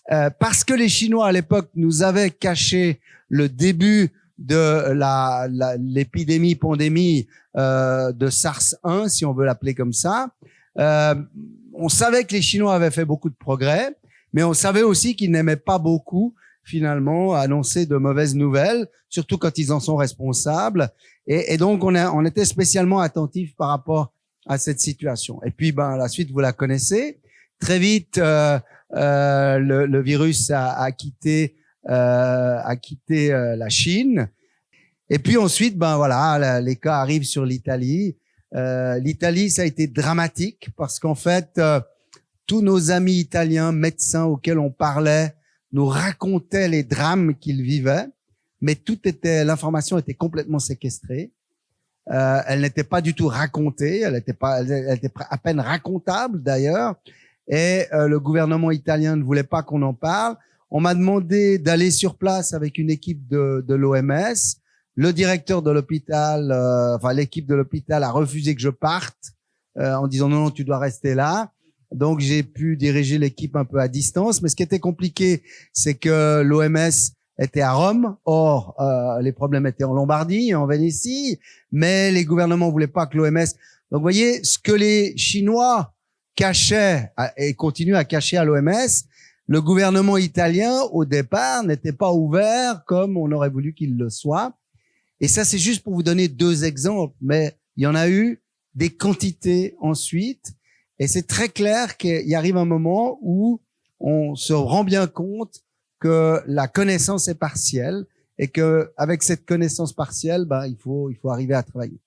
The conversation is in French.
parce que les Chinois à l'époque nous avaient caché le début de l'épidémie, pandémie de SARS-1, si on veut l'appeler comme ça. On savait que les Chinois avaient fait beaucoup de progrès, mais on savait aussi qu'ils n'aimaient pas beaucoup finalement annoncer de mauvaises nouvelles, surtout quand ils en sont responsables. Et donc on était spécialement attentifs par rapport à cette situation. Et puis la suite vous la connaissez. Très vite le virus a quitté la Chine. Et puis ensuite, les cas arrivent sur l'Italie. L'Italie, ça a été dramatique parce qu'en fait, tous nos amis italiens, médecins auxquels on parlait, nous racontaient les drames qu'ils vivaient, mais l'information était complètement séquestrée. Elle n'était pas du tout racontée, elle était à peine racontable d'ailleurs. Et le gouvernement italien ne voulait pas qu'on en parle. On m'a demandé d'aller sur place avec une équipe de l'OMS. Le directeur de l'hôpital, l'équipe de l'hôpital a refusé que je parte en disant non, tu dois rester là. Donc j'ai pu diriger l'équipe un peu à distance. Mais ce qui était compliqué, c'est que l'OMS était à Rome. Or, les problèmes étaient en Lombardie, en Vénétie, mais les gouvernements voulaient pas que l'OMS. Donc vous voyez, ce que les Chinois cachaient et continuent à cacher à l'OMS, le gouvernement italien, au départ, n'était pas ouvert comme on aurait voulu qu'il le soit. Et ça, c'est juste pour vous donner deux exemples, mais il y en a eu des quantités ensuite. Et c'est très clair qu'il arrive un moment où on se rend bien compte que la connaissance est partielle et que avec cette connaissance partielle, il faut arriver à travailler.